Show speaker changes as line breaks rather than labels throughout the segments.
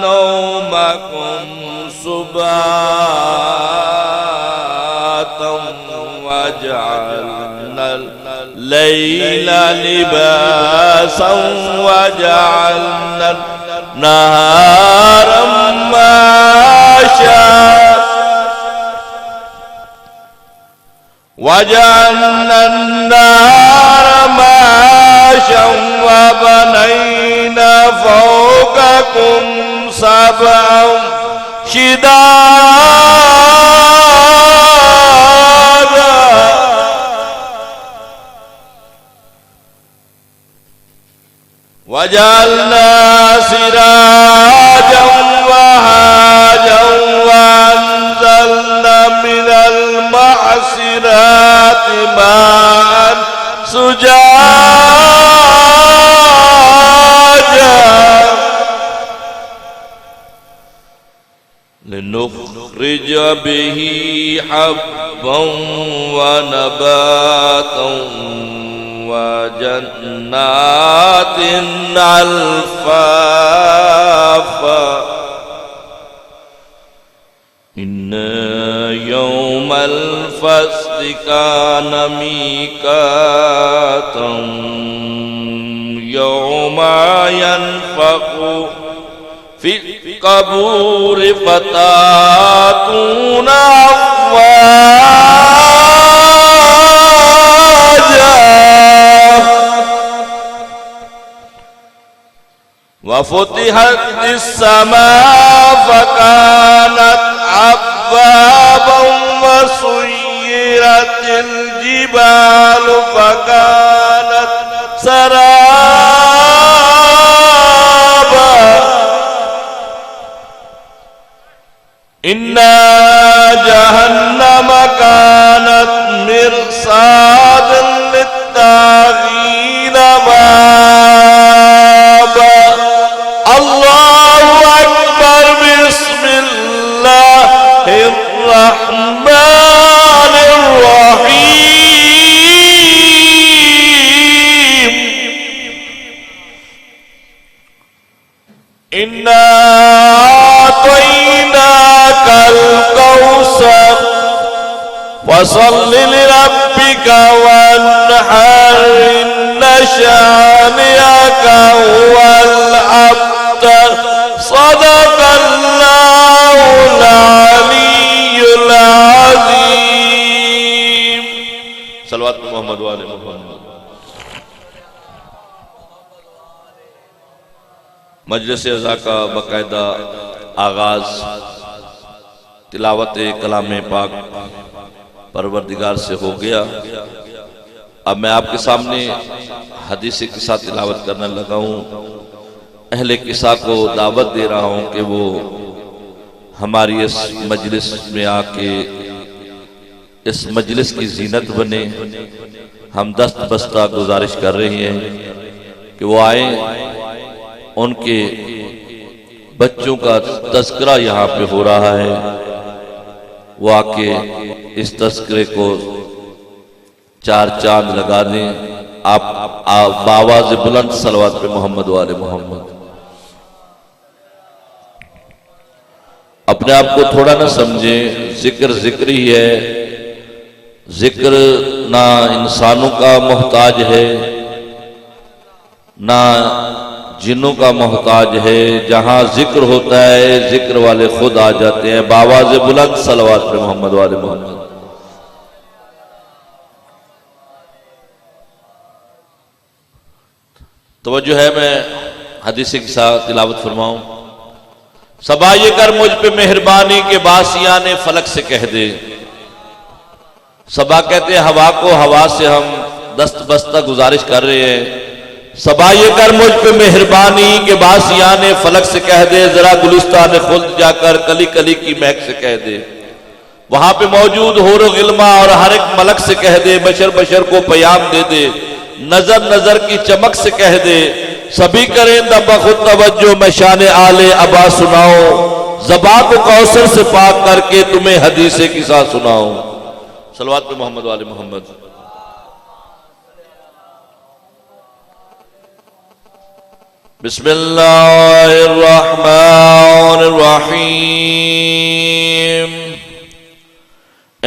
नौमकुम सुबातम वजअलना लैला लिबासन वजअलना नहारा माशा वजअलना अन्नारा माशा वबनैना फौककुम सबअन शिदादा वजअलना सिराजन वहाजन वअंज़लना मिनल मअसिराति माअन सुजाजा लिनुख़रिज बिही हब्बन व नबातन व जन्नातिन अल्फ़ाफ़ा इन्ना यौमल फ़स्लि कान मीक़ातन यौमा यनफ़ख़ु फ़िल क़बूरि फ़तातूना अफ़वाजा वफ़ुतिहतिस समा फ़कानत अब्वाबन वसुय्यिरतिल जिबालु फ़कानत सराबा इन्ना जहन्नम कानत मिरसादन लित्तागीन माबा अल्लाहु अकबर बिस्मिल्लाहिर रहमानिर रहीम इन्ना आतैनाकल कौसर फसल्लि लिरब्बिका वन्हर इन्न शानिअका हुवल अब्तर सदक़ल्लाहुल अलियुल अज़ीम। सल्लल्लाहु अलैहि मोहम्मद व आले मोहम्मद। मजलिस अज़ा का बाकायदा आगाज तिलावत कलाम पाक परवरदिगार से हो गया। अब मैं आपके सामने हदीस किस्सा तिलावत करने लगा हूँ। अहले किस्सा को दावत दे रहा हूँ कि वो हमारी इस मजलिस में आके इस मजलिस की जीनत बने। हम दस्त बस्ता गुजारिश कर रहे हैं कि वो आए, उनके बच्चों का तज़किरा यहाँ पे हो रहा है, वो आके इस तज़किरे को चार चांद लगा दें। आप बावाज़ बुलंद सलवात पे मोहम्मद वाले मोहम्मद। अपने आप को थोड़ा ना समझे, जिक्र जिक्र ही है। जिक्र ना इंसानों का मोहताज है ना जिन्नों का मोहताज है। जहां जिक्र होता है जिक्र वाले खुद आ जाते हैं। बावाज़ बुलंद सलवात पे मोहम्मद वाले मोहम्मद। तवज्जो है, मैं हदीस के साथ तिलावत फरमाऊं। सबा ये कर मुझ पे मेहरबानी के बासिया ने फलक से कह दे। सबा कहते हैं हवा को, हवा से हम दस्त बस्ता गुजारिश कर रहे हैं। सबा ये कर मुझ पे मेहरबानी के बासिया ने फलक से कह दे। जरा गुलिस्तान खुल्द जाकर कली कली की महक से कह दे। वहां पे मौजूद होरो गिल्मा और हर एक मलक से कह दे। बशर बशर को पयाम दे दे। नजर नजर की चमक से कह दे। सभी करें दबखुद तवज्जो मैं शान आले अबा सुनाओ। ज़बान को कौसर से पाक करके तुम्हें हदीसे की साथ सुनाओ। सलवात पे मोहम्मद वाले मोहम्मद। बिस्मिल्लाहिर्रहमानिर्रहीम।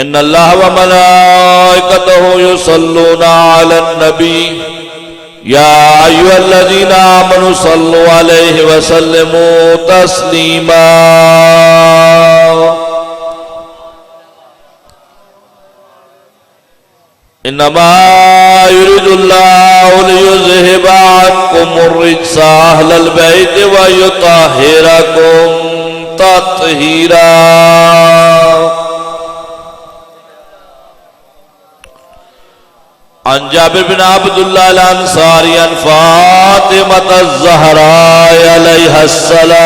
इन्नल्लाह व मलाइकतहु युसल्लूना अलन नबी या अय्युहल्लज़ीना आमनू सल्लु अलैहि व सल्लिमू तस्लीमा। इन्नमा युरिदुल्लाहु लियुज़हिबा अन्कुमुर रिज्सा अहलल बैति व युतहिरकुम तत्हीरा। अन जाबिर बिन अब्दुल्लाह अल अंसारी अन फातिमा ज़हरा अलैहिस्सलाम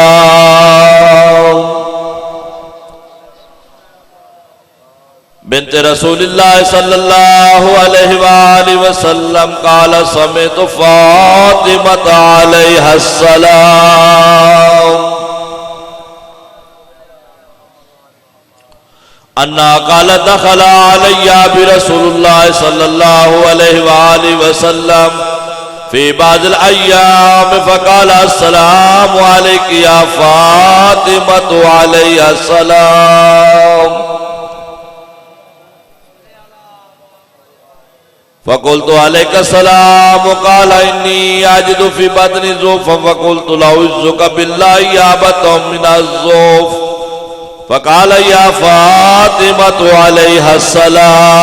बिन्त रसूलिल्लाह सल्लल्लाहु अलैहि वसल्लम क़ाल समिअतु फातिमा अलैहिस्सलाम अन्ना क़ाल दख़ल अलैया बिरसूलिल्लाह सल्लल्लाहु अलैहि वसल्लम फ़ी बाज़िल अय्याम फ़क़ाल अस्सलामु अलैकी या फ़ातिमतु अलैहिस्सलाम। फ़क़ुल्तु अलैकस्सलाम क़ाल इन्नी अजिदु फ़ी बत्नी ज़ुफ़्फ़न फ़क़ुल्तु लअउज़्ज़ुका बिल्लाहि या बतम मिनज़्ज़ुफ़्फ़ फ़क़ाल या फ़ातिमतु अलैहिस्सलाम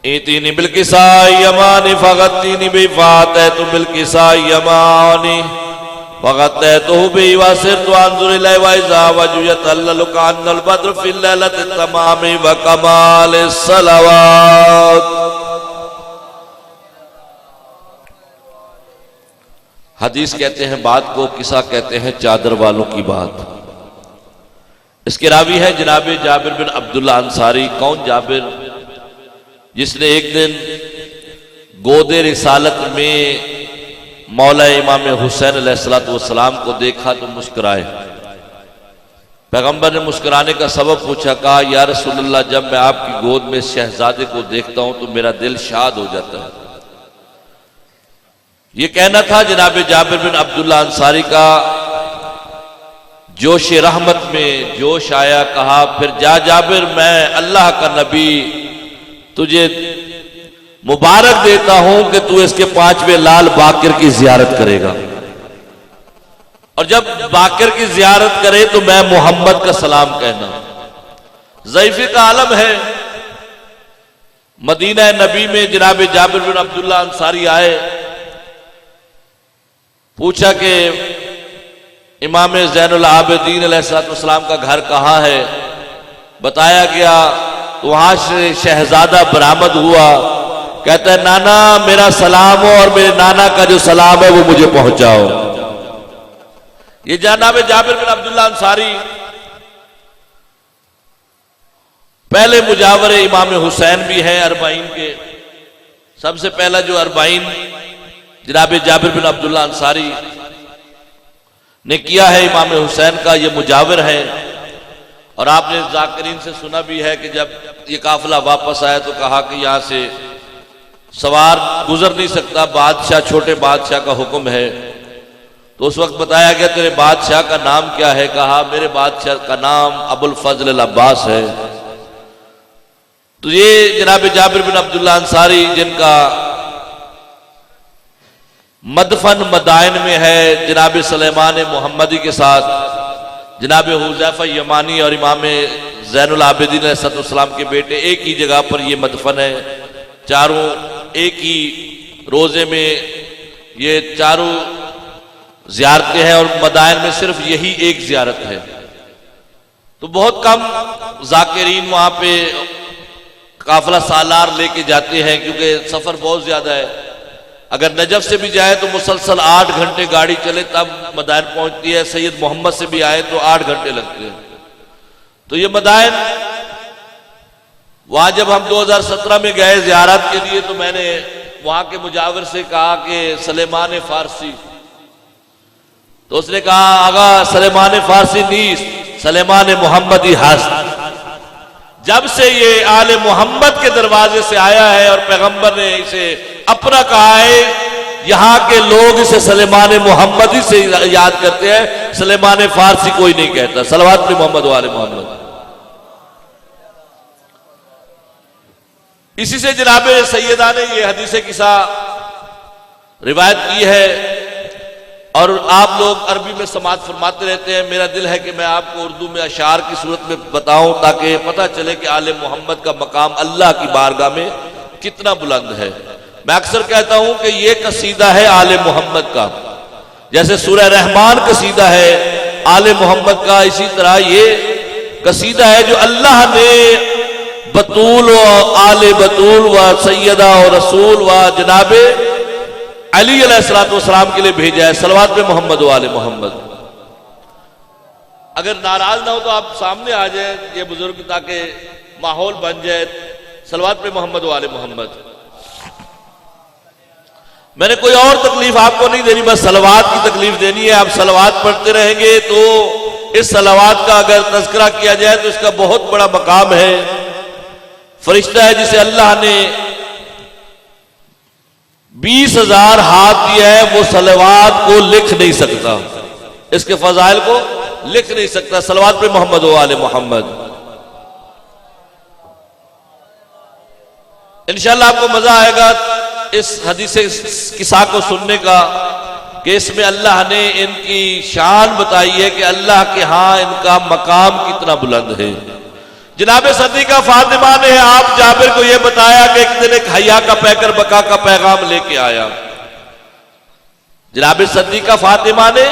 इतीनी बिलकिसाइ यमानी फ़ग़त्तीनी बि फ़अतैतु बिलकिसाइ यमानी फ़ग़त्तैतुहु बि वसिरतु अंज़ुरु इलैहि व इज़ा वजहु यतअल्ललु कअन्नल बद्रु फ़ी लैलति तमामी व कमालिस सलवात। हदीस कहते हैं बात को, किसा कहते हैं चादर वालों की बात। इसके रावी है जनाब जाबिर बिन अब्दुल्लाह अंसारी। कौन जाबिर? जिसने एक दिन गोदे रिसालत में मौला इमाम हुसैन अलैहिस्सलाम को देखा तो मुस्कुराए। पैगंबर ने मुस्कुराने का सबब पूछा। कहा या रसूलल्लाह, जब मैं आपकी गोद में शहजादे को देखता हूं तो मेरा दिल शाद हो जाता है। ये कहना था जनाब जाबिर बिन अब्दुल्लाह अंसारी का। जोश रहमत में जोश आया। कहा फिर जा जाबिर, मैं अल्लाह का नबी तुझे मुबारक देता हूं कि तू इसके 5वें लाल बाकिर की जियारत करेगा, और जब बाकिर की जियारत करे तो मैं मोहम्मद का सलाम कहना। ज़ईफ़े का आलम है। मदीना नबी में जनाब जाबिर बिन अब्दुल्लाह अंसारी आए। पूछा कि इमाम ज़ैनुल आबिदीन अलैहिस्सलाम का घर कहाँ है। बताया गया तो वहां से शहजादा बरामद हुआ। कहता है नाना मेरा सलाम हो और मेरे नाना का जो सलाम है वो मुझे पहुंचाओ। ये जनाब जाबिर बिन अब्दुल्लाह अंसारी पहले मुजावर इमाम हुसैन भी हैं अरबाइन के। सबसे पहला जो अरबाइन जनाब जाबिर बिन अब्दुल्लाह अंसारी ने किया है इमाम हुसैन का, ये मुजावर है। और आपने जाकिरीन से सुना भी है कि जब ये काफिला वापस आया तो कहा कि यहां से सवार गुजर नहीं सकता, बादशाह छोटे बादशाह का हुक्म है। तो उस वक्त बताया गया तेरे बादशाह का नाम क्या है। कहा मेरे बादशाह का नाम अबुल फजल अल अब्बास है। तो ये जनाब जाबिर बिन अब्दुल्लाह अंसारी जिनका मदफन मदाइन में है जनाब सुलेमान मोहम्मदी के साथ जनाब हुज़ैफा यमानी और इमाम ज़ैनुल आबिदीन अलैहिस्सलाम के बेटे, एक ही जगह पर ये मदफन है। चारों एक ही रोजे में ये चारों ज़ियारतें हैं और मदाइन में सिर्फ यही एक ज़ियारत है। तो बहुत कम ज़ाकिरीन वहां पे काफिला सालार लेके जाते हैं क्योंकि सफर बहुत ज्यादा है। अगर नजफ से भी जाए तो मुसलसल 8 घंटे गाड़ी चले तब मदाइन पहुंचती है। सैयद मोहम्मद से भी आए तो 8 घंटे लगते हैं। तो ये मदाइन वहां जब हम 2017 में गए ज़ियारत के लिए तो मैंने वहां के मुजावर से कहा कि सलेमान फारसी, तो उसने कहा आगा सलेमान फारसी नहीं सलेमान मोहम्मदी हस्त। जब से ये आले मोहम्मद के दरवाजे से आया है और पैगंबर ने इसे अपना कहा है, यहाँ के लोग इसे सलेमान मोहम्मदी से याद करते हैं, सलेमान फारसी कोई नहीं कहता। सलवात पे मोहम्मद वाले मोहम्मद। इसी से जनाब सैयदा ने यह हदीस किस्सा रिवायत की है और आप लोग अरबी में समात फरमाते रहते हैं। मेरा दिल है कि मैं आपको उर्दू में अशार की सूरत में बताऊं ताकि पता चले कि आले मोहम्मद का मकाम अल्लाह की बारगाह में कितना बुलंद है। मैं अक्सर कहता हूं कि यह कसीदा है आले मोहम्मद का, जैसे सूरह रहमान कसीदा है आले मोहम्मद का, इसी तरह ये कसीदा है जो अल्लाह ने बतूल व आले बतूल व सैयदा और रसूल व जनाबे अली अलैहिस्सलाम के लिए भेजा है। सलवात पे मोहम्मद वाले मोहम्मद। अगर नाराज ना हो तो आप सामने आ जाए ये बुजुर्ग, ताकि माहौल बन जाए। सलवात पे मोहम्मद वाले मोहम्मद। मैंने कोई और तकलीफ आपको नहीं देनी, बस सलवात की तकलीफ देनी है। आप सलवात पढ़ते रहेंगे तो इस सलवात का अगर तज़किरा किया जाए तो इसका बहुत बड़ा मकाम है। फरिश्ता है जिसे अल्लाह ने 20,000 हाथ दिया है, वो सलवात को लिख नहीं सकता, इसके फजाइल को लिख नहीं सकता। सलवात पे मोहम्मद वाले मोहम्मद। इंशाअल्लाह आपको मजा आएगा इस हदीस किस्सा को सुनने का कि इसमें अल्लाह ने इनकी शान बताई है कि अल्लाह के यहां इनका मकाम कितना बुलंद है। जनाब सदीका फातिमा ने आप जाबिर को यह बताया कि एक दिन एक हया का पैकर बका का पैगाम लेके आया। जनाब सदीका फातिमा ने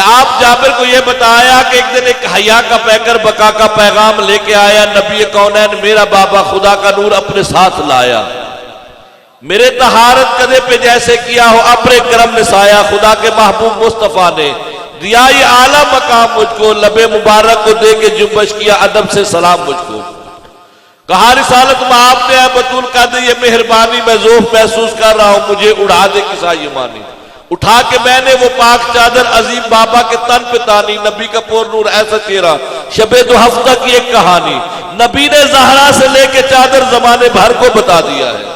आप जाबिर को यह बताया कि एक दिन एक हया का पैकर बका का पैगाम लेके आया। नबी कौनैन मेरा बाबा खुदा का नूर अपने साथ लाया, मेरे तहारत कदे पे जैसे किया हो अपने करम निसाया। खुदा के महबूब मुस्तफा ने दिया ये आला मकाम मुझको, लबे मुबारक को दे के जुम्बश किया अदब से सलाम मुझको। कहा रिसालत में आपने है बतूल का दे ये मेहरबानी, मैं ज़ौफ़ महसूस कर रहा हूं, मुझे उड़ा दे किसा ये मानी। उठा के मैंने वो पाक चादर अजीम बाबा के तन पे तानी। नबी का पोर नूर ऐसा चेहरा, शबे 2 हफ्ता की एक कहानी। नबी ने ज़हरा से लेके चादर जमाने भर को बता दिया है।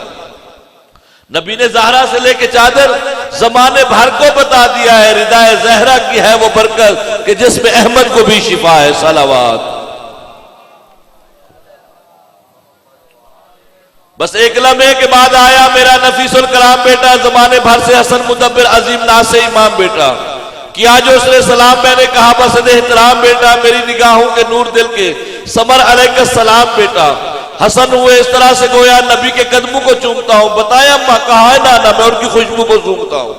नबी ने ज़हरा से लेके चादर जमाने भर को बता दिया है। रिदाए ज़हरा की है वो बरकत कि जिसमें अहमद को भी शिफा है। सलावात। बस एक लम्हे के बाद आया मेरा नफीसुल कलाम बेटा, जमाने भर से हसन मुदब्बिर अजीम नासे इमाम बेटा। किया जो उसने सलाम मैंने कहा बस एहतराम बेटा, मेरी निगाहों के नूर दिल के समर अलैहिस सलाम बेटा। हसन हुए इस तरह से गोया नबी के कदमों को चूमता हूं। बताया मां कहा है नाना, मैं उनकी खुशबू को सूंघता हूं।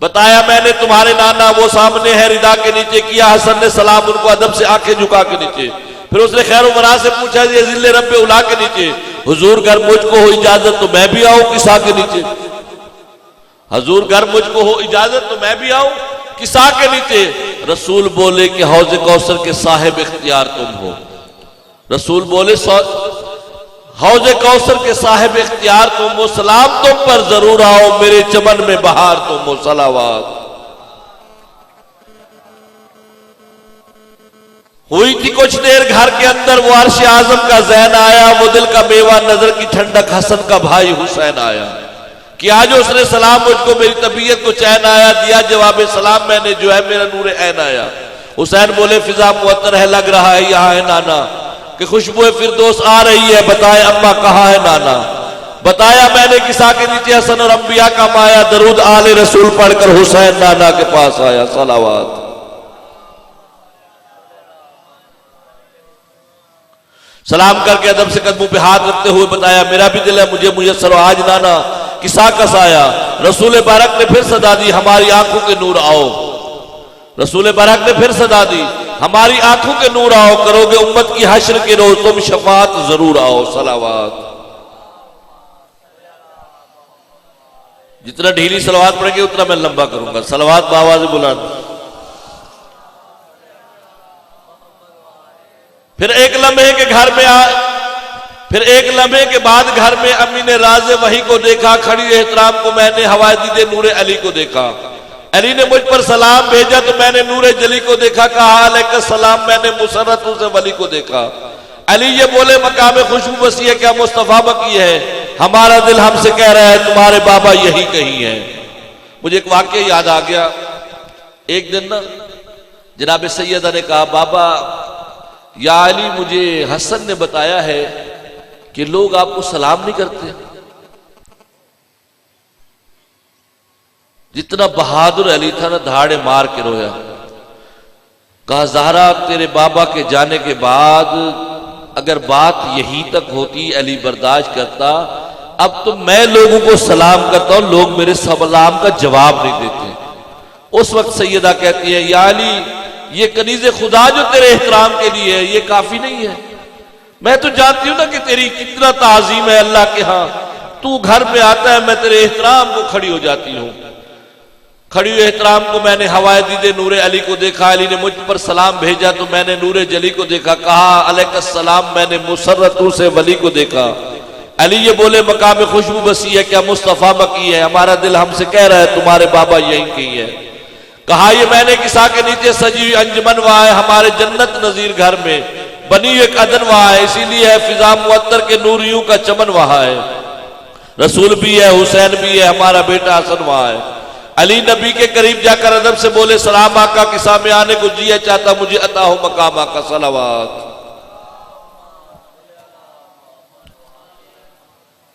बताया मैंने तुम्हारे नाना वो सामने है रिदा के नीचे। किया हसन ने सलाम उनको अदब से आंखें झुका के नीचे। फिर उसने खैर मना से पूछा ये जिले रब्बे उला के नीचे। हुजूर घर मुझको हो इजाजत तो मैं भी आऊं किसा के नीचे। हुजूर घर मुझको हो इजाजत तो मैं भी आऊं किसा के नीचे। रसूल बोले कि हौज़ कौसर के साहिब इख्तियार तुम हो। रसूल बोले हौज़ कौसर के साहिब इख्तियार तुम हो, सलाम तुम पर जरूर आओ, मेरे चमन में बहार तुम हो। सलावात। हुई थी कुछ देर घर के अंदर वो अर्श आजम का ज़ैन आया। वो दिल का मेवा नजर की ठंडक हसन का भाई हुसैन आया। कि आज उसने सलाम मुझको मेरी तबीयत को चैन आया। दिया जवाब सलाम मैंने जो है मेरा नूर ऐन आया। हुसैन बोले फिजा मुअत्तर है लग रहा है यहाँ है नाना कि खुशबू फिरदौस आ रही है। बताया अम्मा कहाँ है नाना। बताया मैंने किसा के नीचे हसन और अंबिया का माया। दरूद आले रसूल पढ़कर हुसैन नाना के पास आया। सलावात। सलाम करके अदब से कदमों पे हाथ रखते हुए बताया मेरा भी दिल है मुझे मुयस्सर आज नाना किसा कसाया। रसूल बारक ने फिर सदा दी हमारी आंखों के नूर आओ। रसूल बारक ने फिर सदा दी हमारी आंखों के नूर आओ। करोगे उम्मत की हश्र के रोज तुम शफात जरूर आओ। सलावात। जितना ढीली सलवात पड़ेगी उतना मैं लंबा करूंगा। सलवात बावाज़ बुलंद। फिर एक लम्हे के घर में फिर एक लम्हे के बाद घर में अम्मी ने राज़े वही को देखा। खड़ी एहतराम को मैंने हवाए दीदे नूरे अली को देखा। अली ने मुझ पर सलाम भेजा तो मैंने नूरे जली को देखा। कहा अलैका सलाम मैंने मुसर्रत से वली को देखा। अली ये बोले मकाम खुशबू बसी है क्या मुस्तफा बकी है। हमारा दिल हमसे कह रहा है तुम्हारे बाबा यही कहीं है। मुझे एक वाक्य याद आ गया। एक दिन ना जनाब सैयदा ने कहा, बाबा या अली, मुझे हसन ने बताया है कि लोग आपको सलाम नहीं करते। जितना बहादुर अली था ना, धाड़े मार के रोया। कहा, ज़हरा तेरे बाबा के जाने के बाद अगर बात यही तक होती अली बर्दाश्त करता, अब तो मैं लोगों को सलाम करता हूं, लोग मेरे सलाम का जवाब नहीं देते। उस वक्त सैयदा कहती है, या अली, ये कनीज़े खुदा जो तेरे एहतराम के लिए है ये काफी नहीं है। मैं तो जानती हूं ना कि तेरी कितना ताजीम है अल्लाह के यहां। तू घर पे आता है, मैं तेरे एहतराम को खड़ी हो जाती हूं। खड़ी हुए एहतराम को मैंने हवाए दीदे नूरे अली को देखा, अली ने मुझ पर सलाम भेजा तो मैंने नूरे जली को देखा। कहा, अलैकस्सलाम, मैंने मुसर्रतू से वली को देखा। अली ये बोले, मकाम खुशबू बसी है क्या मुस्तफा मकी है? हमारा दिल हमसे कह रहा है तुम्हारे बाबा यही कहीं है। कहा, ये मैंने किसा के नीचे सजी हुई अंजमन वहां है, हमारे जन्नत नजीर घर में बनी एक अदन वहां है, इसीलिए है फिजा मुअत्तर के नूरियों का चमन वहां है। रसूल भी है, हुसैन भी है, हमारा बेटा हसन वहां है। अली नबी के करीब जाकर अदब से बोले, सलाम आका, किसा में आने को जिया चाहता मुझे अता हो मकाम आका सलावत।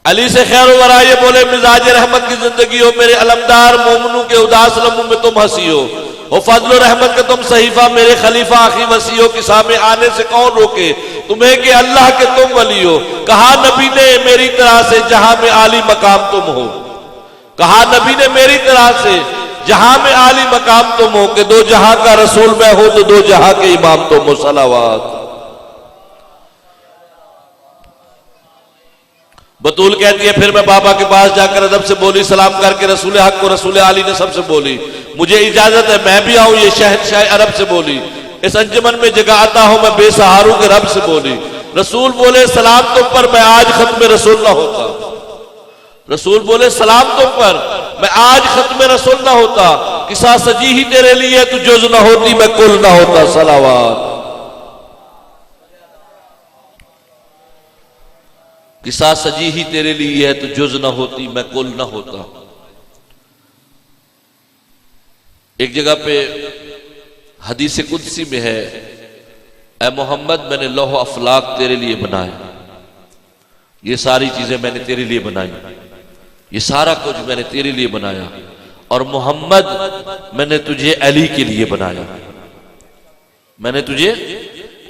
अली से खैर वरा ये बोले, मिजाज रहमत की जिंदगी हो, मेरे अलमदार मोमनू के उदास लम्हों में तुम हंसी हो फजल रहमत के तुम सहीफा, मेरे खलीफा आखी वसी हो, किसा में आने से कौन रोके तुम्हें कि अल्लाह के तुम वली हो। कहा नबी ने मेरी तरह से जहां में आली मकाम तुम हो। कहा नबी ने मेरी तरह से जहां में आली मकाम तुम हो, कि दो जहां का रसूल मैं हो तो दो जहां के इमाम तुम हो। सलावत। बतूल कहती है, फिर मैं बाबा के पास जाकर अदब से बोली, सलाम करके रसूल हक को रसूल आली ने सबसे बोली, मुझे इजाजत है मैं भी आऊं। ये शहंशाह अरब से बोली, इस अंजुमन में जगह आता हूं मैं बेसहारों के रब से बोली। रसूल बोले, सलाम तुम पर, मैं आज खत्म रसूल ना होता। रसूल बोले, सलाम तुम पर, मैं आज खत्म रसूल ना होता। किसा सजी ही तेरे लिए तू जुज ना होती, मैं कुल ना होता। सलावत। किसा सजी ही तेरे लिए है तो जुज ना होती, मैं कुल ना होता। एक जगह पे हदीस कुदसी में है, ऐ मोहम्मद, मैंने लौह अफलाक तेरे लिए बनाया, ये सारी चीजें मैंने तेरे लिए बनाई, ये सारा कुछ मैंने तेरे लिए बनाया। और मोहम्मद, मैंने तुझे अली के लिए बनाया, मैंने तुझे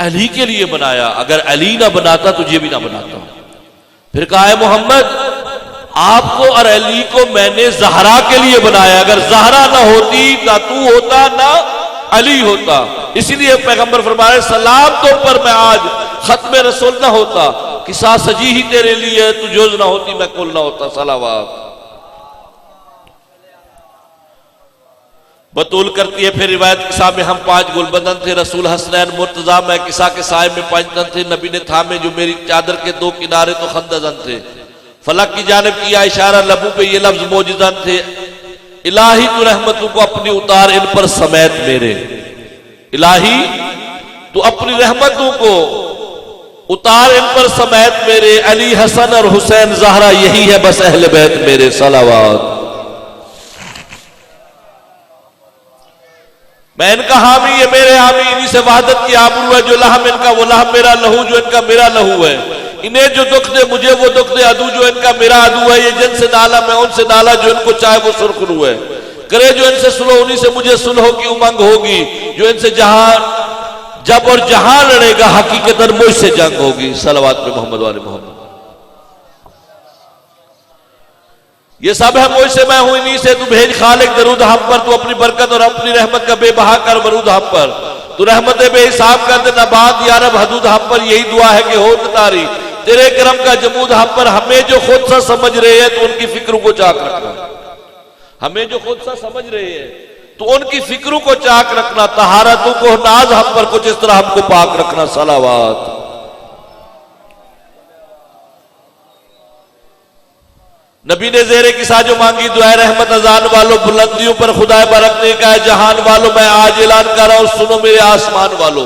अली के लिए बनाया। अगर अली ना बनाता तुझे भी ना बनाता। फिर कहा, है मोहम्मद, आपको और अली को मैंने ज़हरा के लिए बनाया। अगर ज़हरा ना होती ना तू होता ना अली होता। इसीलिए पैगंबर फरमाए, सलाम तो पर मैं आज खत्म रसूल ना होता। किसा सजी ही तेरे लिए तू जुज ना होती, मैं कुल ना होता। सलावत। बतूल करती है, फिर रिवायत किसा में हम 5 गुलबदन थे, रसूल हसनैन मुर्तजा, मैं किसा के साय में 5 तन थे। नबी ने थामे जो मेरी चादर के 2 किनारे तो खंदजन थे। फलक की जानिब किया इशारा, लबू पे ये लफ्ज मौजूदन थे, इलाही तू रहमतों को अपनी उतार इन पर समेत मेरे। इलाही तू अपनी रहमतों को उतार इन पर समेत मेरे। अली, हसन और हुसैन, ज़हरा, यही है बस अहले बैत मेरे। सलावत। मैं इनका हामी, ये मेरे हामी, इन्हीं से वहदत की आबरू है। जो लहम इनका वो लहम मेरा, लहू जो इनका मेरा लहू है। इन्हें जो दुख दे मुझे वो दुख दे, अदू जो इनका मेरा अदू है। ये जिनसे नाला मैं उनसे नाला, जो इनको चाहे वो सुरखरू है। करे जो इनसे सुलह उन्हीं से मुझे सुलह की उमंग होगी। जो इनसे जहां जब और जहां लड़ेगा हकीकतन मुझसे जंग होगी। सलावत पे मोहम्मद वाले मोहम्मद। ये सब है मुझसे, मैं हूं इन्हीं से। तू भेज खालिक दरूद हम पर, तू अपनी बरकत और अपनी रहमत का बेबहा कर बरूद हम पर। तू रहमत बेहिसाब कर दे नबाद या रब हदूद हम पर। यही दुआ है कि हो तारी तेरे करम का जमूद हम पर। हमें जो खुद सा समझ रहे हैं तो उनकी फिक्रों को चाक रखना। हमें जो खुद सा समझ रहे हैं तो उनकी फिक्रों को चाक रखना। तहारतों को नाज हम पर, कुछ इस तरह हमको पाक रखना। सलावत। नबी ने जेरे की साजो मांगी, दुआ रहमत अजान वालों, बुलंदियों पर खुदा बरक ने कहा, जहान वालों मैं आज ऐलान कर रहा हूं, सुनो मेरे आसमान वालों,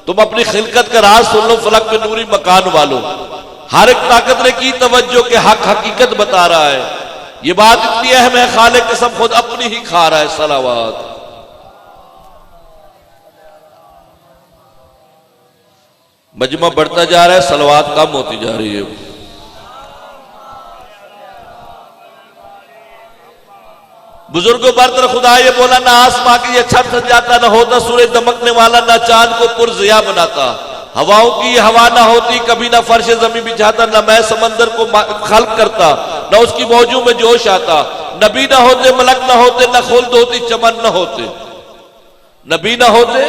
तुम अपनी खिलकत का राज सुन लो, फलक में नूरी मकान वालों। हर एक ताकत ने की तवज्जो के हक हकीकत बता रहा है। ये बात इतनी अहम है, खालिक कसम खुद अपनी ही खा रहा है। सलावत। मजमा बढ़ता जा रहा है, सलवात कम होती जा रही है। बुजुर्गों बरतर खुदा ये बोला, ना आसमां की ये छत सज जाता, ना होता सूरज दमकने वाला, ना चांद को पुरजिया बनाता, हवाओं की ये हवा ना होती, कभी ना फर्श जमीन बिछाता, ना मैं समंदर को खल्क करता, ना उसकी मौजू में जोश आता। नबी ना होते, मलक ना होते, ना खुल्द होती, चमन ना होते। नबी ना होते,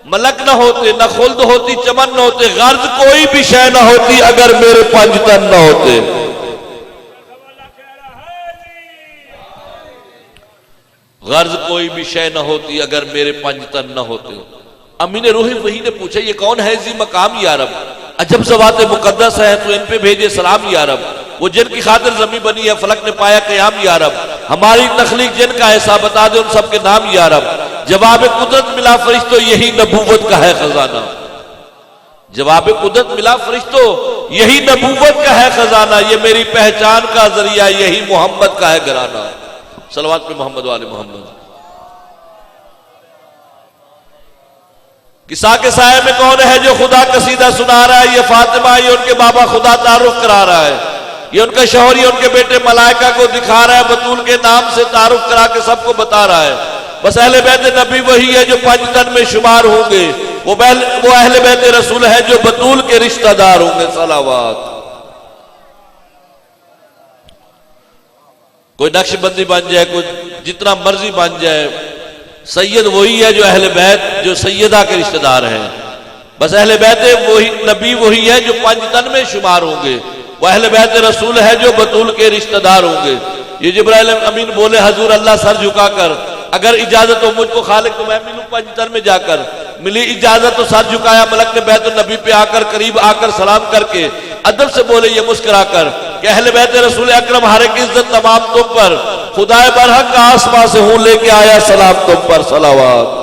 मलक ना होते, ना खुल्द होती, चमन ना होते, गर्ज कोई भी शय ना होती अगर मेरे पंजतन ना होते। गर्ज कोई भी शय न होती अगर मेरे पंजतन न होते। अमीन रूह वही ने पूछा, ये कौन है जी मकाम या रब, अजब ज़वात मुकद्दस है, तो इन पे भेजे सलाम या रब। वो जिनकी खातिर जमी बनी है, फलक ने पाया क़याम या रब। हमारी तख्लीक जिनका ऐसा बता दे उन सबके नाम या रब। जवाब कुदरत मिला फरिश्तों, यही नबूवत का है खजाना। जवाब कुदरत मिला फरिश्तों, यही नबूवत का है खजाना। ये मेरी पहचान का जरिया, यही मोहम्मद का है घराना। सलवात पे मोहम्मद वाले मोहम्मद। किसा के साये में कौन है जो खुदा कसीदा सुना रहा है? ये फातिमा, ये उनके बाबा खुदा तारुफ करा रहा है। ये उनका शौहर, ये उनके बेटे मलाइका को दिखा रहा है, बतूल के नाम से तारुफ करा के सबको बता रहा है। बस अहले बैत नबी वही है जो पंजतन में शुमार होंगे। वो अहले बैत रसूल है जो बतूल के रिश्तेदार होंगे। सलावत। कोई नक्शबंदी बन जाए, कोई जितना मर्जी बन जाए, सैयद वही है जो अहले बैत, जो सैयदा के रिश्तेदार हैं। बस अहले बैत वही, नबी वही है जो पंजतन में शुमार होंगे। वह अहले बैत रसूल है जो बतूल के रिश्तेदार होंगे। ये जिब्राइल अमीन बोले, हजूर अल्लाह सर झुकाकर, अगर इजाजत हो मुझको खालिक तो मैं मिलूं पंजतन में जाकर। मिली इजाजत तो सर झुकाया। मलक ने बैत नबी पे आकर, करीब आकर सलाम करके अदब से बोले, ये मुस्कुराकर कि अहले बैत रसूल अकरम, हर एक इज्जत तमाम तुम पर, खुदाए बरहक का आसमां से हूं लेके आया सलाम तुम पर। सलावत।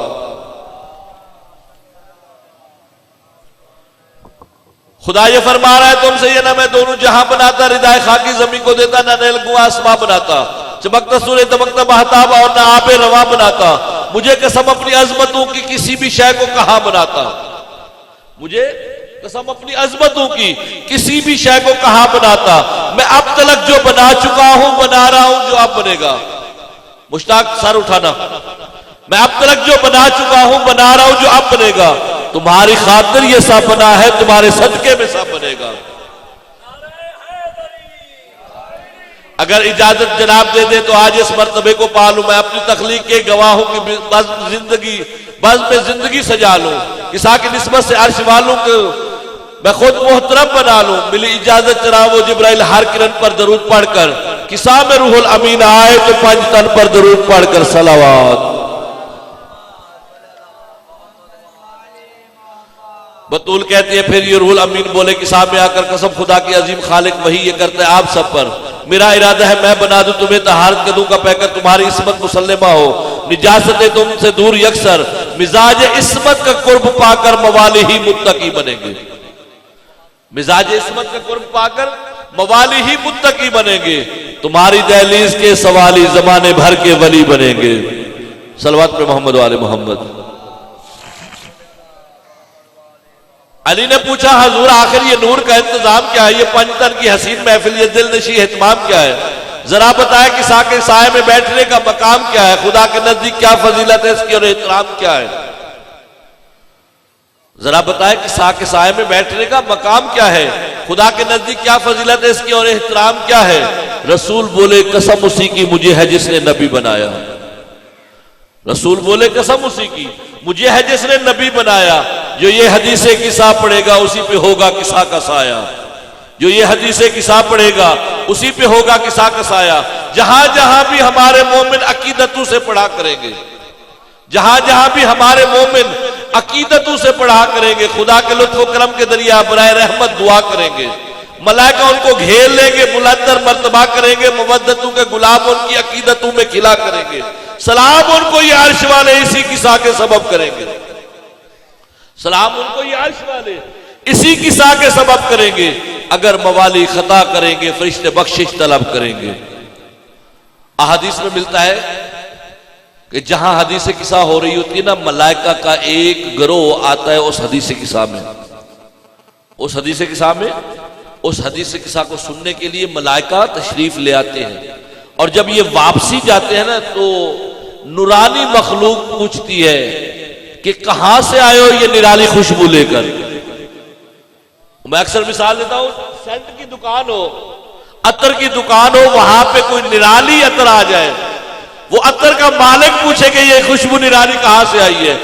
खुदा ये फरमा रहा है तुमसे, ये ना मैं दोनों जहां बनाता, रिदाए खाकी जमीन को देता, ना नैलगुआ आसमां बनाता, चमकता सूरज दमकता महताब, और ना आबे रवा बनाता। मुझे कसम अपनी अजमतों की किसी भी शय को कहां बनाता। मुझे कसम अपनी अजमतों की किसी भी शय को कहां बनाता। मैं अब तक जो बना चुका हूं, बना रहा हूं जो अब बनेगा। मुश्ताक सर उठाना। मैं अब तक जो बना चुका हूं, बना रहा हूं जो अब बनेगा। तुम्हारी खातिर ये सब बना है, तुम्हारे सदके में सब बनेगा। अगर इजाजत जनाब दे दे तो आज इस मर्तबे को पालू। मैं अपनी तख्लीक के गवाहों की बज़ में जिंदगी सजा लूं। किसा की निस्बत से अर्श वालों को मैं खुद मोहतरम बना लूं। मिली इजाजत जनाब जिब्राइल हर किरण पर दरूद पढ़कर, किसा में रूहुल अमीन आए तो पंजतन पर दरूद पढ़कर। सलावत। बतूल कहती है, फिर ये रूहुल अमीन बोले कि सामने आकर, कसम खुदा की अजीम खालिक वही ये करता है आप सब पर। मेरा इरादा है मैं बना दूं तुम्हें तहारत कदू का पैकर, तुम्हारी इस्मत मुसल्लमा हो, निजासतें तुमसे दूर यकसर, मिजाज इस्मत का कुर्ब पाकर मवाली ही मुत्तकी बनेंगे। मिजाज इस्मत का कुर्ब पाकर मवाली ही मुत्तकी बनेंगे। तुम्हारी दहलीज के सवाली जमाने भर के वली बनेंगे। सलवात पे मोहम्मद वाले मोहम्मद। अली ने पूछा, हजूर आखिर ये नूर का इंतजाम क्या है? ये पंजतन की हसीन महफिल, ये दिल नशी एहतमाम क्या है? जरा बताया कि साके साए में बैठने का मकाम क्या है? खुदा के नजदीक क्या फजीलत है इसकी और एहतराम क्या है? जरा बताया कि साके साए में बैठने का मकाम क्या है? खुदा के नजदीक क्या फजीलत है इसकी और एहतराम क्या है? रसूल बोले, कसम उसी की मुझे है जिसने नबी बनाया। रसूल बोले, कसम उसी की मुझे है जिसने नबी बनाया। जो ये हदीसे किसा पढ़ेगा उसी पे होगा किसा का साया। जो ये हदीसे किसा पढ़ेगा उसी पे होगा किसा का साया। जहां जहां भी हमारे मोमिन अकीदतों से पढ़ा करेंगे, जहां जहां भी हमारे मोमिन अकीदतों से पढ़ा करेंगे, खुदा के लुत्फ करम के दरिया बराए रहमत दुआ करेंगे, मलाइका उनको घेर लेंगे, बुलंदर मर्तबा करेंगे, मुवद्दतों के गुलाम उनकी अकीदतों में खिला करेंगे, सलाम उनको ये अर्श वाले इसी किसा के सबब करेंगे। सलाम उनको ये अर्श वाले इसी किसा के सबब करेंगे। अगर मवाली खता करेंगे फरिश्ते बख्शिश तलब करेंगे। अहादीस में मिलता है कि जहां हदीस किस्सा हो रही होती है ना, मलाइका का एक गिरोह आता है उस हदीस किस्सा में, उस हदीस किस्सा में, उस हदीस किस्सा को सुनने के लिए मलाइका तशरीफ ले आते हैं। और जब ये वापसी जाते हैं ना, तो नूरानी मखलूक पूछती है कि कहां से आए हो ये निराली खुशबू लेकर। मैं अक्सर मिसाल देता हूं, सेंट की दुकान हो, अतर की दुकान हो, वहां पे कोई निराली अतर आ जाए, वो अतर का मालिक पूछे कि ये खुशबू निराली कहां से आई है।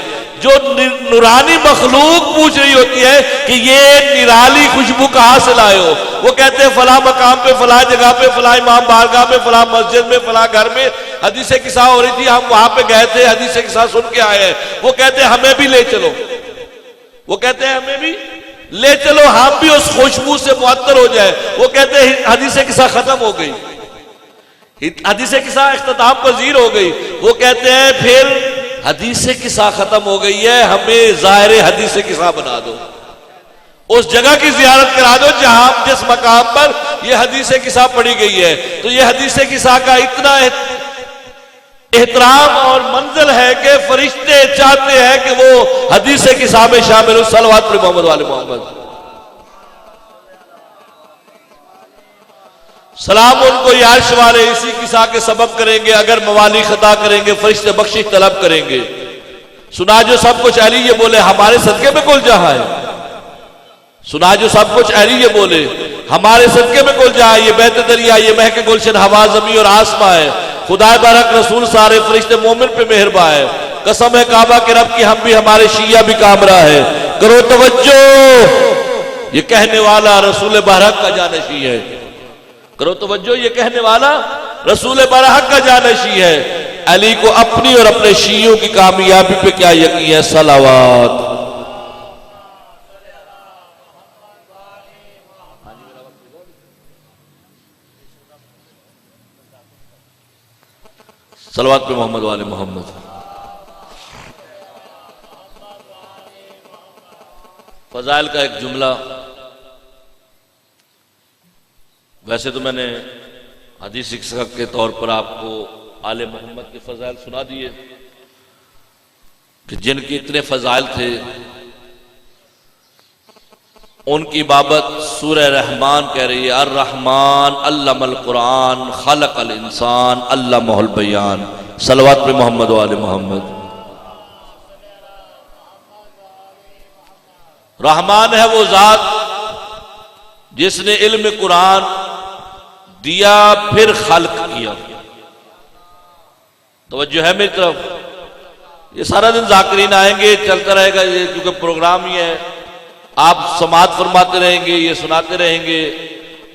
जो नूरानी मखलूक पूछ रही होती है कि ये निराली खुशबू कहां से लाए हो, वो कहते हैं फला मकाम पे, फला जगह पे, फला इमाम बारगाह में, फला मस्जिद में, फला घर में हदीस किस्सा हो रही थी, हम वहां पे गए थे, हदीस किस्सा सुन के आए हैं। वो कहते हैं हमें भी ले चलो, वो कहते हैं हमें भी ले चलो, हम भी उस खुशबू से मुअत्तर हो जाए। वो कहते हैं हदीस किस्सा खत्म हो गई, हदीस किस्सा इख्तिताम पजीर हो गई। वो कहते हैं फिर हदीस किस्सा खत्म हो गई है, हमें ज़ाहिर हदीस किस्सा बना दो, उस जगह की जियारत करा दो जहां जिस मकाम पर यह हदीस किस्सा पढ़ी गई है। तो यह हदीस किस्सा का इतना एहतराम और मंजिल है कि फरिश्ते चाहते हैं कि वो हदीस किस्सा में शामिल हो। सल्लल्लाहु अलैहि मोहम्मद वाले मोहम्मद, सलाम उनको यार्श वाले इसी किस्सा के सबब करेंगे, अगर मवाली खता करेंगे फरिश्ते बख्शिश तलब करेंगे। सुना जो सब कुछ अली ये बोले हमारे सदके में कुल जहां है, सुना जो सब कुछ अली ये बोले हमारे सदके में कुल जहां, ये बहते दरिया, ये महके गुलशन, हवा जमी और आसमां है, खुदा बारक रसूल सारे फरिश्ते मोमिन पे मेहरबा है। कसम है काबा के रब की हम भी, हमारे शिया भी कामरा है। करो तवज्जो, ये कहने वाला रसूल बारक का जानशी है। करो तवज्जो, ये कहने वाला रसूल बारक का जानशी है। अली को अपनी और अपने शियों की कामयाबी पे क्या यकीन है। सलावत। सलवात पे मोहम्मद वाले मोहम्मद। फजाइल का एक जुमला, वैसे तो मैंने हदीस शिक्षक के तौर पर आपको आले मोहम्मद के फजाइल सुना दिए कि जिनके इतने फजाइल थे, उनकी बाबत सूरह रहमान कह रही है, अर रहमान अल्लमल कुरान खलकल इंसान अल्लमहुल बयान। सलवात पे मोहम्मद वाले मोहम्मद। रहमान है वो जात जिसने इल्म कुरान दिया फिर खल्क किया। तवज्जो है मेरी तरफ। ये सारा दिन जाकिरीन आएंगे, चलता रहेगा ये, क्योंकि प्रोग्राम ही है, आप समात फरमाते रहेंगे, ये सुनाते रहेंगे।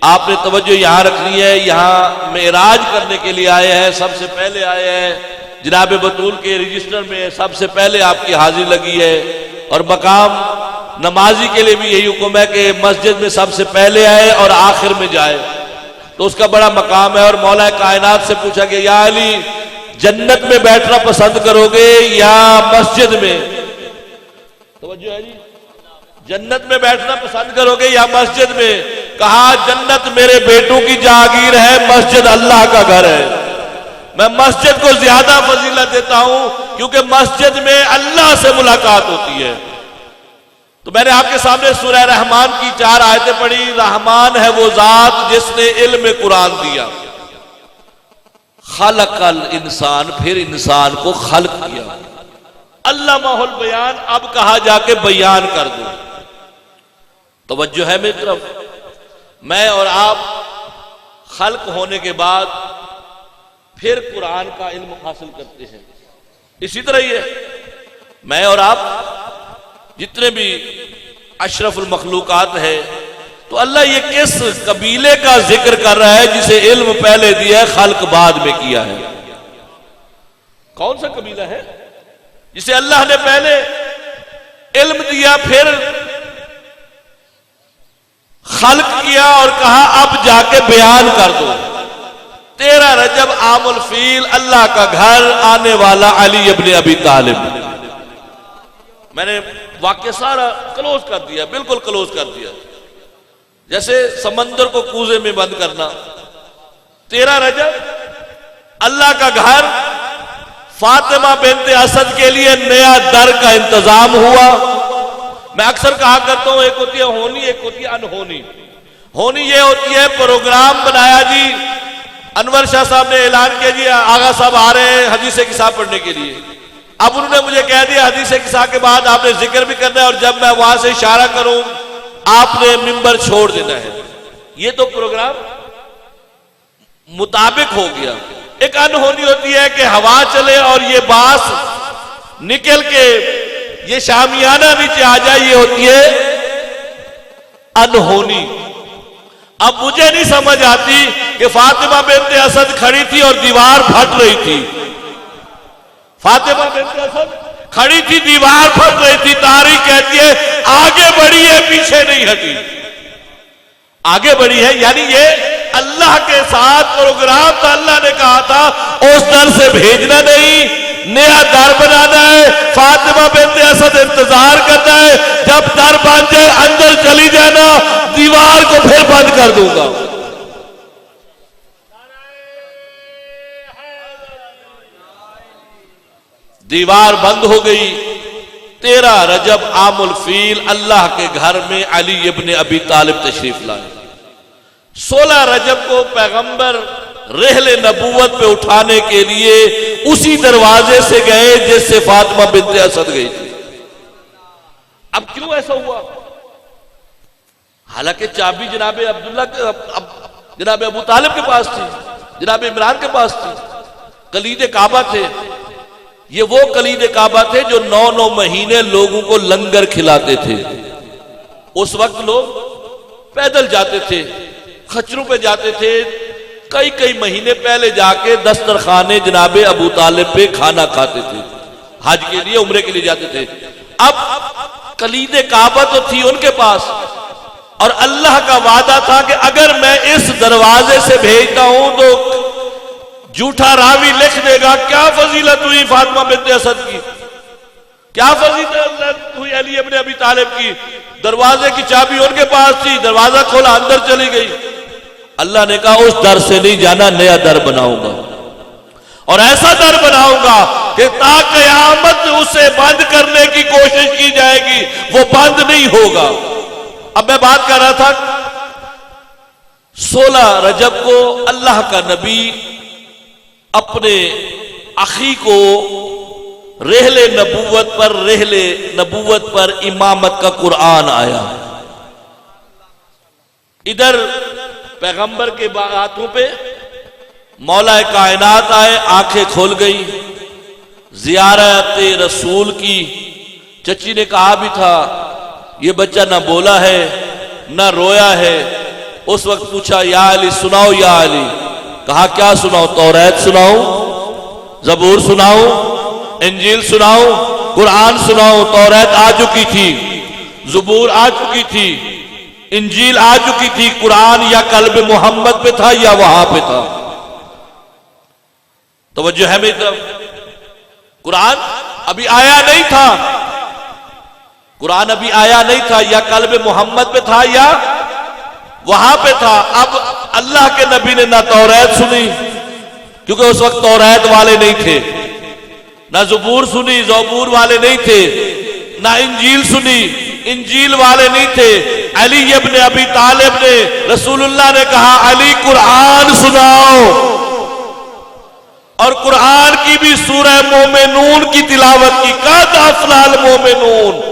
आपने तवज्जो यहां रखनी है, यहां मेराज करने के लिए आए हैं, सबसे पहले आए हैं। जनाब बतूल के रजिस्टर में सबसे पहले आपकी हाजिरी लगी है, और मकाम नमाजी के लिए भी यही हुक्म है कि मस्जिद में सबसे पहले आए और आखिर में जाए, तो उसका बड़ा मकाम है। और मौला कायनात से पूछा कि या अली, जन्नत में बैठना पसंद करोगे या मस्जिद में? तवज्जो है जी, जन्नत में बैठना पसंद करोगे या मस्जिद में? कहा जन्नत मेरे बेटों की जागीर है, मस्जिद अल्लाह का घर है। मैं मस्जिद को ज्यादा फजीलत देता हूं क्योंकि मस्जिद में अल्लाह से मुलाकात होती है। तो मैंने आपके सामने सूरह रहमान की 4 आयतें पढ़ी। रहमान है वो जात जिसने इल्म कुरान दिया, खलकल इंसान, फिर इंसान को खल्क किया, अल्लमहुल बयान, अब कहा जाके बयान कर दो। तवज्जो है मेरी तरफ। मैं और आप खल्क होने के बाद फिर कुरान का इल्म हासिल करते हैं। इसी तरह ही है, मैं और आप जितने भी अशरफुल मखलूकात है, तो अल्लाह ये किस कबीले का जिक्र कर रहा है जिसे इल्म पहले दिया है, खल्क बाद में किया है? कौन सा कबीला है जिसे अल्लाह ने पहले इल्म दिया फिर खल्क किया और कहा अब जाके बयान कर दो? 13 रजब आमुल फील, अल्लाह का घर, आने वाला अली इब्न अबी तालिब। मैंने वाक्य सारा क्लोज कर दिया, बिल्कुल क्लोज कर दिया। जैसे समंदर को कूजे में बंद करना। 13 रजब अल्लाह का घर फातिमा बिन्ते असद के लिए नया दर का इंतजाम हुआ। मैं अक्सर कहा करता हूं, एक होती है होनी, एक होती है अनहोनी। होनी ये होती है प्रोग्राम बनाया जी, अनवर शाह साहब ने ऐलान किया जी आगा साहब आ रहे हैं हदीस किसा पढ़ने के लिए। अब उन्होंने मुझे कह दिया हदीस किसा के बाद आपने जिक्र भी करना है और जब मैं वहां से इशारा करूं आपने मिंबर छोड़ देना है। ये तो प्रोग्राम मुताबिक हो गया। एक अनहोनी होती है कि हवा चले और ये बांस निकल के ये शामियाना नीचे आ जाए, ये होती है अनहोनी। अब मुझे नहीं समझ आती कि फातिमा बिन्ते असद खड़ी थी और दीवार फट रही थी। फातिमा बिन्ते असद खड़ी थी, दीवार फट रही थी। तारीख कहती है आगे बढ़ी है, पीछे नहीं हटी, आगे बढ़ी है। यानी ये अल्लाह के साथ प्रोग्राम था। अल्लाह ने कहा था उस दर से भेजना नहीं, नया दर बनाना है। फातिमा बिन्ते असद इंतजार करना है, जब दर बन जाए अंदर चली जाना, दीवार को फिर बंद कर दूंगा। दीवार बंद हो गई। 13 रजब आमुल फील अल्लाह के घर में अली इब्ने अबी तालिब तशरीफ लाए। 16 रजब को पैगंबर रहले नबूवत पे उठाने के लिए उसी दरवाजे से गए जिससे फातिमा बिन्ते असद गई थी। अब क्यों ऐसा हुआ? हालांकि चाबी जनाबे अब्दुल्ला जनाबे अबू तालिब के पास थी, जनाबे इमरान के पास थी, कलीद काबा थे। ये वो कलीद काबा थे जो 9-9 महीने लोगों को लंगर खिलाते थे। उस वक्त लोग पैदल जाते थे, खच्चरों पे जाते थे, कई महीने पहले जाके दस्तरखाने जनाबे अबू तालिब पे खाना खाते थे। हज के लिए, उम्रे के लिए जाते थे। अब कलीद काबा तो थी उनके पास और अल्लाह का वादा था कि अगर मैं इस दरवाजे से भेजता हूं तो झूठा रावी लिख देगा क्या फजीलत हुई फातिमा बिन्ते असद की, क्या फजीलत हुई अली इब्ने अबी तालिब की। दरवाजे की चाबी उनके पास थी, दरवाजा खोला, अंदर चली गई। अल्लाह ने कहा उस दर से नहीं जाना, नया दर बनाऊंगा और ऐसा दर बनाऊंगा कि ता क़यामत उसे बंद करने की कोशिश की जाएगी, वो बंद नहीं होगा। अब मैं बात कर रहा था 16 रजब को अल्लाह का नबी अपने अखी को रहले नबूवत पर इमामत का कुरान आया। इधर पैगंबर के हाथों पे मौला कायनात आए, आंखें खोल गई। जियारत रसूल की चची ने कहा भी था ये बच्चा ना बोला है ना रोया है। उस वक्त पूछा या अली सुनाओ, या अली। कहा क्या सुनाओ? तौरात सुनाऊं, जबूर सुनाऊं, इंजील सुनाऊं, कुरान सुनाऊं। तौरात आ चुकी थी, जबूर आ चुकी थी, इंजील आ चुकी थी। कुरान या कल्ब मोहम्मद पे था या वहां पे था। तवज्जो है मेरी तरफ? कुरान अभी आया नहीं था, कुरान अभी आया नहीं था, या कल्ब मोहम्मद पे था या वहां पे था। अब अल्लाह के नबी ने ना तौरात सुनी क्योंकि उस वक्त तौरात वाले नहीं थे, ना जबूर सुनी, जबूर वाले नहीं थे, ना इंजील सुनी, इंजील वाले नहीं थे। अली इब्ने अबी तालिब ने, रसूलुल्लाह ने कहा अली कुरान सुनाओ, और कुरान की भी सूरह मोमिनून की तिलावत की। कद अफलाल मोमिनून,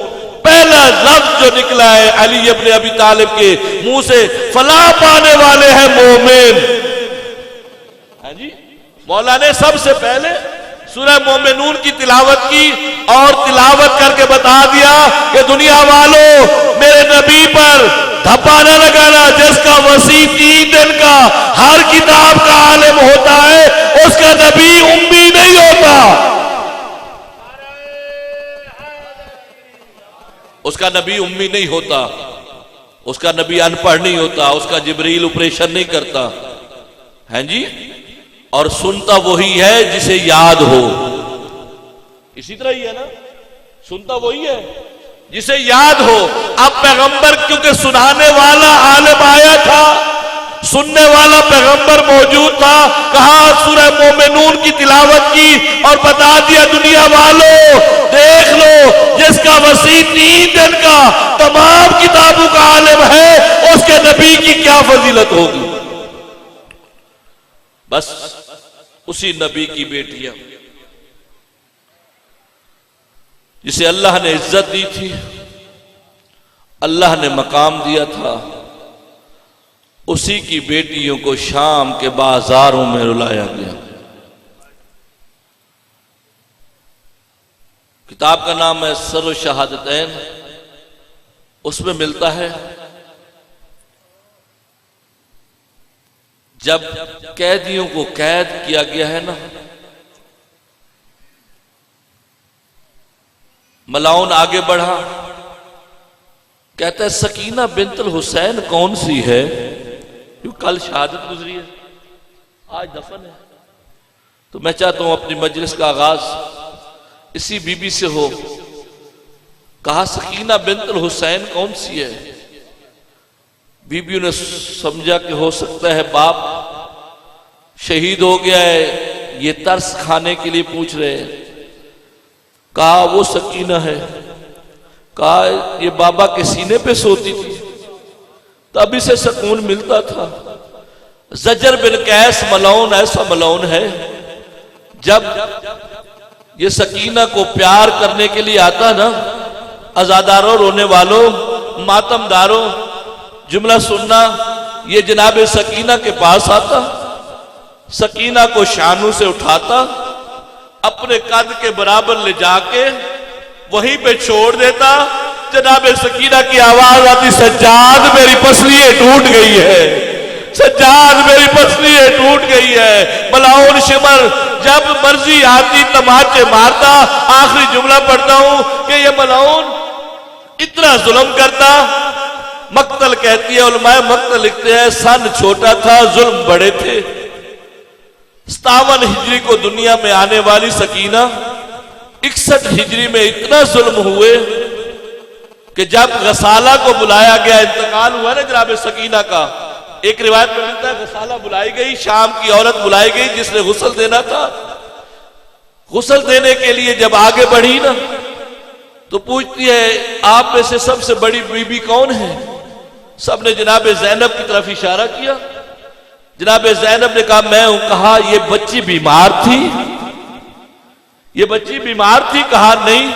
पहला लफ्ज जो निकला है अली इब्ने अबी तालिब के मुंह से, फलाह पाने वाले हैं मोमिन। हाँ जी, मौला ने सबसे पहले सूरह मोमिनून की तिलावत की और तिलावत करके बता दिया कि दुनिया वालों मेरे नबी पर धब्बा न लगाना। जिसका वसी 3 दिन का हर किताब का आलिम होता है, उसका नबी उम्मी नहीं होता, उसका नबी उम्मी नहीं होता, उसका नबी अनपढ़ नहीं होता, उसका जिब्रील ऑपरेशन नहीं करता। हैं जी, और सुनता वही है जिसे याद हो। इसी तरह ही है ना, सुनता वही है जिसे याद हो। अब पैगंबर क्योंकि सुनाने वाला आलिम आया था, सुनने वाला पैगंबर मौजूद था, कहा सूरह मोमिनून की तिलावत की और बता दिया दुनिया वालों देख लो, जिसका वसी 3 दिन का तमाम किताबों का आलिम है, उसके नबी की क्या फजीलत होगी। बस उसी नबी की बेटियां जिसे अल्लाह ने इज्जत दी थी, अल्लाह ने मकाम दिया था, उसी की बेटियों को शाम के बाजारों में रुलाया गया। किताब का नाम है सर्व शहादतैन। उसमें मिलता है जब कैदियों को कैद किया गया है ना, मलाउन आगे बढ़ा, कहता है सकीना बिन्तुल हुसैन कौन सी है जो कल शहादत गुजरी है, आज दफन है। तो मैं चाहता हूं अपनी मजलिस का आगाज इसी बीबी से हो। कहा सकीना बिन्तुल हुसैन कौन सी है। बीबियों ने समझा कि हो सकता है बाप शहीद हो गया है, ये तरस खाने के लिए पूछ रहे हैं। कहा वो सकीना है। कहा ये बाबा के सीने पे सोती थी तब इसे सुकून मिलता था। जजर बिन कैस मलाउन ऐसा मलाउन है, जब ये सकीना को प्यार करने के लिए आता ना, अजादारों, रोने वालों, मातमदारों, जुमला सुनना, ये जनाब सकीना के पास आता, सकीना को शानू से उठाता, अपने कद के बराबर ले जाके वहीं पे छोड़ देता। जनाब सकीना की आवाज आती, सज्जाद मेरी पसलियां टूट गई है, सज्जाद मेरी पसलियां टूट गई है। मलाउन शिमर जब मर्जी आती तमाचे मारता। आखिरी जुमला पढ़ता हूं कि ये मलाउन इतना जुल्म करता। मक्तल कहती है, उलमाए मक्तल लिखते हैं सन छोटा था जुल्म बड़े थे। 57 हिजरी को दुनिया में आने वाली सकीना 61 हिजरी में इतना जुल्म हुए कि जब गसाला को बुलाया गया, इंतकाल हुआ ना जनाब सकीना का, एक रिवायत में मिलता है गसाला बुलाई गई, शाम की औरत बुलाई गई जिसने गुस्ल देना था। गुस्ल देने के लिए जब आगे बढ़ी ना, तो पूछती है आप में से सबसे बड़ी बीबी कौन है। सबने जनाब ज़ैनब की तरफ इशारा किया। जनाब ज़ैनब ने कहा मैं हूं। कहा ये बच्ची बीमार थी, ये बच्ची बीमार थी। कहा नहीं।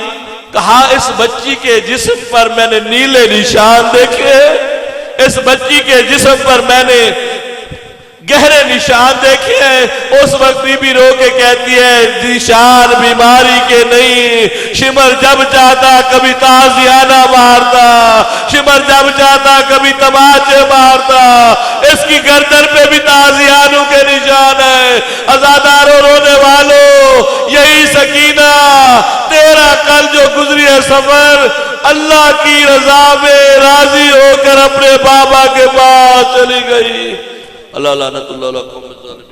कहा इस बच्ची के जिस्म पर मैंने नीले निशान देखे, इस बच्ची के जिस्म पर मैंने गहरे निशान देखे हैं। उस वक्त बीबी रो के कहती है निशान बीमारी के नहीं, शिमर जब चाहता कभी ताजियाना मारता, शिमर जब चाहता कभी तमाचे मारता। इसकी गर्दन पे भी ताजियानों के निशान है। अज़ादारों, रोने वालों, यही सकीना तेरा कल जो गुजरी है सफर, अल्लाह की रजा में राजी होकर अपने बाबा के पास चली गई। अल्लाह लानतुल्लाह अलैहि।